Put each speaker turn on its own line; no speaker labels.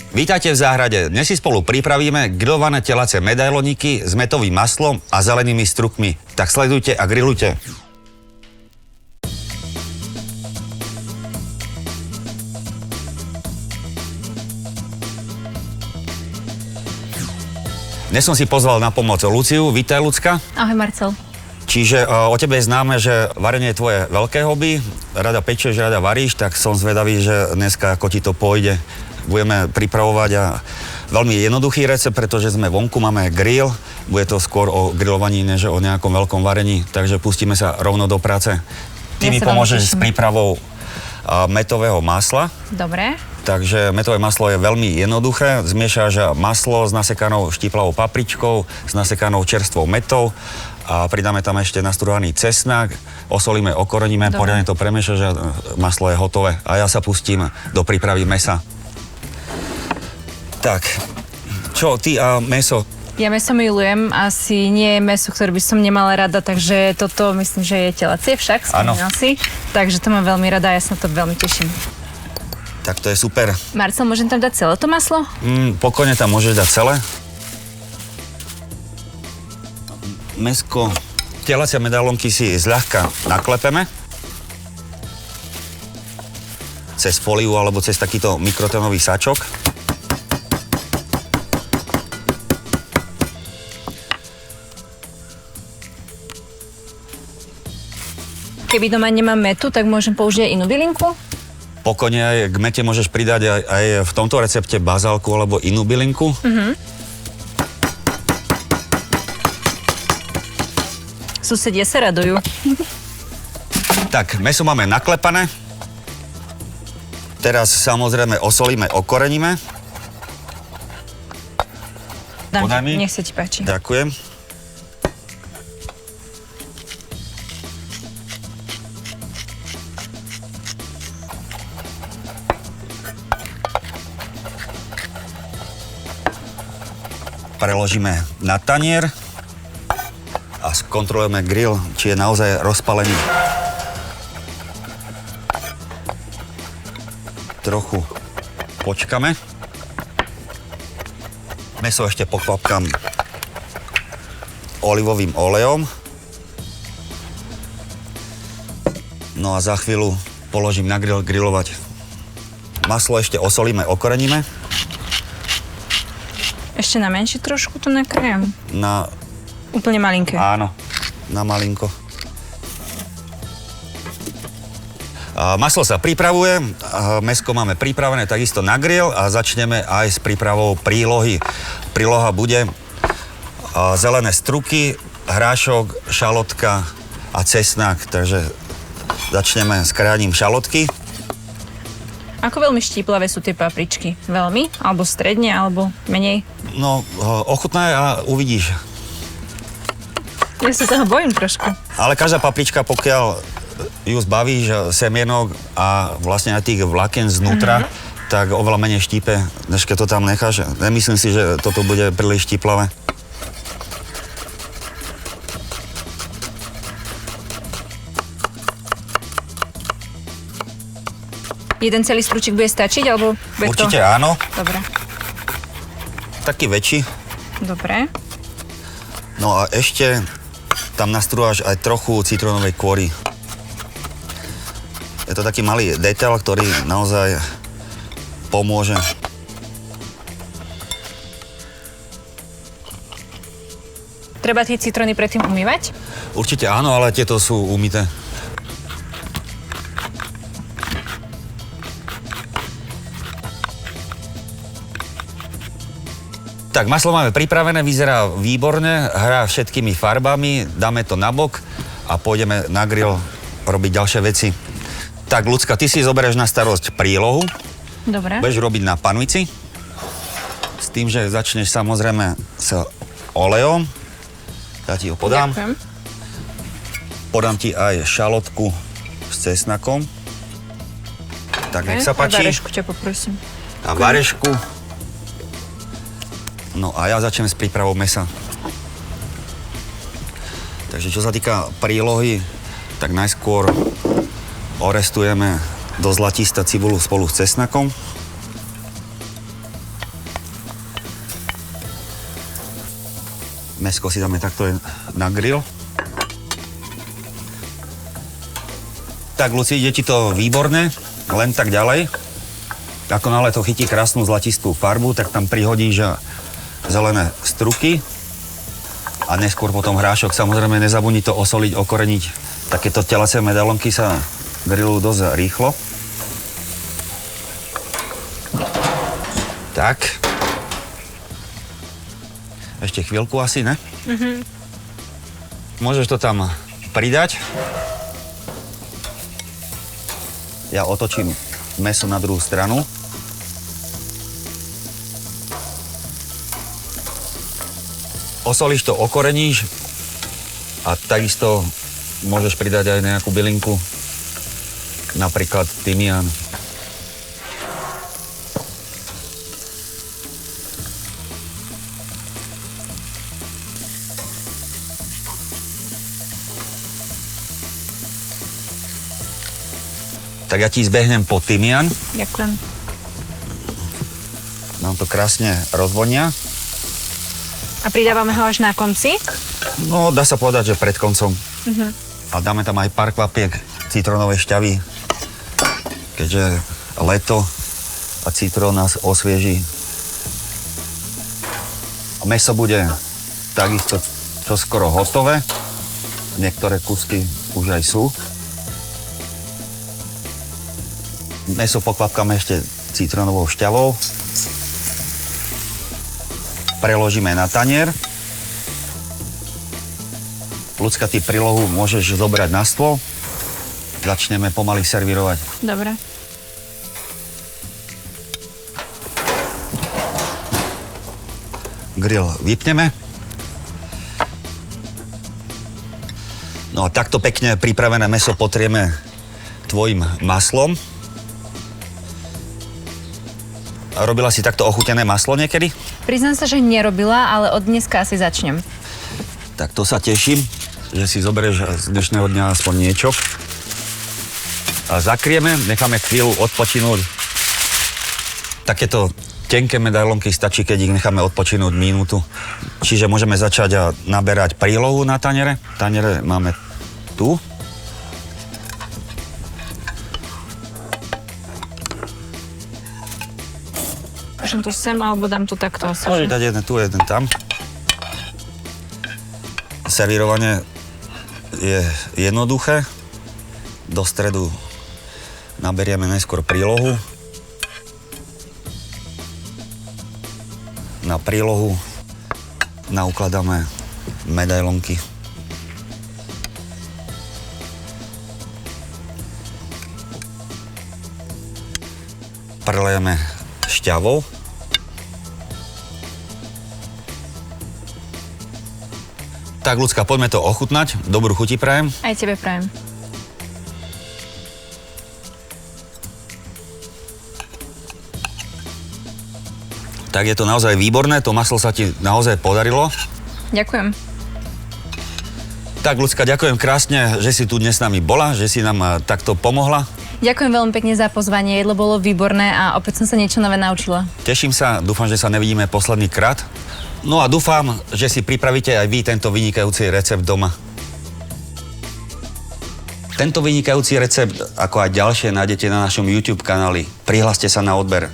Vítajte v záhrade. Dnes si spolu pripravíme grillované telacie medailoniky s mätovým maslom a zelenými strukmi. Tak sledujte a grillujte. Dnes som si pozval na pomoc Luciu. Vítaj, Lucka.
Ahoj, Marcel.
Čiže o tebe je známe, že varenie je tvoje veľké hobby. Rada pečeš, rada varíš, tak som zvedavý, že dneska ako ti to pôjde. Budeme pripravovať veľmi jednoduchý recept, pretože sme vonku, máme grill. Bude to skôr o grillovaní, než o nejakom veľkom varení, takže pustíme sa rovno do práce. Ty mi pomôžeš s prípravou mätového masla.
Dobre.
Takže mätové maslo je veľmi jednoduché. Zmiešaš maslo s nasekanou štiplavou papričkou, s nasekanou čerstvou mätou a pridáme tam ešte nastrúhaný cesnak, osolíme, okoreníme, poriadne to premiešaš a maslo je hotové. A ja sa pustím do prípravy mäsa. Tak, čo ty a mäso?
Ja mäso milujem, asi nie je mäso, ktoré by som nemala rada, takže toto myslím, že je telacie však, spomínal si. Takže to mám veľmi rada a ja sa na to veľmi teším.
Tak to je super.
Marcel, môžem tam dať celé to maslo?
Pokojne tam môžeš dať celé. Mäsko, telacie medailonky si zľahka naklepeme. Cez fóliu alebo cez takýto mikrotonový sačok.
Keby doma nemám mätu, tak môžem použiť aj inú bylinku?
Pokojne aj k mäte môžeš pridať aj v tomto recepte bazálku alebo inú bylinku.
Susedia sa radujú.
Tak, mäso máme naklepané. Teraz samozrejme osolíme, okoreníme.
Dám ti, nech sa ti páči.
Ďakujem. Preložíme na tanier a skontrolujeme grill, či je naozaj rozpalený. Trochu počkame. Mäso ešte pokvapkám olivovým olejom. No a za chvíľu položím na grill grillovať. Maslo ešte osolíme, okoreníme.
Ešte na menšie trošku to nakrájam?
Na...
Úplne malinké?
Áno, na malinko. Maslo sa pripravuje, mäsko máme pripravené takisto na grill a začneme aj s prípravou prílohy. Príloha bude zelené struky, hrášok, šalotka a cesnak, takže začneme s krájaním šalotky.
Ako veľmi štíplavé sú tie papričky? Veľmi? Alebo stredne? Alebo menej?
No, ochutnaj a uvidíš.
Ja sa toho bojím trošku.
Ale každá paprička, pokiaľ ju zbavíš semienok a vlastne aj tých vlákien znútra, tak oveľa menej štípe, než keď to tam necháš. Nemyslím si, že toto bude príliš štíplavé.
Jeden celý stručík bude stačiť, alebo bude to?
Určite áno.
Dobre.
Taký väčší.
Dobre.
No a ešte tam nastrúhaš aj trochu citrónovej kôry. Je to taký malý detail, ktorý naozaj pomôže.
Treba tie citróny predtým umývať?
Určite áno, ale tieto sú umyté. Tak, maslo máme pripravené, vyzerá výborne, hrá všetkými farbami, dáme to nabok a pôjdeme na grill robiť ďalšie veci. Tak, Lucka, ty si zoberieš na starosť prílohu.
Dobre.
Budeš robiť na panvici. S tým, že začneš samozrejme s olejom. Ja ti ho podám.
Ďakujem.
Podám ti aj šalotku s cesnakom. Tak, nech sa páči.
A varešku ťa poprosím.
A varešku. No a ja začnem s prípravou mäsa. Takže čo sa týka prílohy, tak najskôr orestujeme do zlatista cibulu spolu s cesnakom. Mäsko si dáme takto na grill. Tak, Luci, ide ti to výborne, len tak ďalej. Ako náhle to chytí krásnu zlatistú farbu, tak tam prihodíš zelené struky a neskôr potom hrášok. Samozrejme, nezabudni to osoliť, okoreniť. Takéto telacie medailonky sa grillujú dosť rýchlo. Tak. Ešte chvíľku asi, ne? Mhm. Môžeš to tam pridať. Ja otočím mäso na druhú stranu. Osolíš to, okoreníš a takisto môžeš pridať aj nejakú bylinku, napríklad tymián. Tak ja ti zbehnem po tymián.
Ďakujem.
Nám to krásne rozvonia.
A pridávame ho až na konci?
No, dá sa povedať, že pred koncom. A dáme tam aj pár kvapiek citrónovej šťavy, keďže leto a citrón nás osvieží. A mäso bude takisto čoskoro hotové. Niektoré kusky už aj sú. Mäso pokvapkáme ešte citrónovou šťavou. Preložíme na tanier. Ľudská, ty prílohu môžeš zobrať na stôl. Začneme pomaly servírovať.
Dobre.
Grill vypneme. No a takto pekne pripravené mäso potrieme tvojim maslom. A robila si takto ochutené maslo niekedy?
Priznám sa, že nerobila, ale od dneska asi začnem.
Tak to sa teším, že si zoberieš z dnešného dňa aspoň niečo. A zakrieme, necháme chvíľu odpočinúť. Takéto tenké medailonky stačí, keď ich necháme odpočinúť minútu. Čiže môžeme začať a naberať prílohu na taniere. Taniere máme tu.
Môžem to sem, alebo dám tu takto.
Môžeš dať jeden tu, jeden tam. Servírovanie je jednoduché. Do stredu naberieme najskôr prílohu. Na prílohu naukladáme medailonky. Prelejeme šťavou. Tak, Ľudská, poďme to ochutnať. Dobrú chuti prajem.
Aj tebe prajem.
Tak je to naozaj výborné, to maslo sa ti naozaj podarilo.
Ďakujem.
Tak, Ľudská, ďakujem krásne, že si tu dnes s nami bola, že si nám takto pomohla.
Ďakujem veľmi pekne za pozvanie, jedlo bolo výborné a opäť som sa niečo nové naučila.
Teším sa, dúfam, že sa nevidíme posledný krát. No a dúfam, že si pripravíte aj vy tento vynikajúci recept doma. Tento vynikajúci recept, ako aj ďalšie, nájdete na našom YouTube kanáli. Prihláste sa na odber.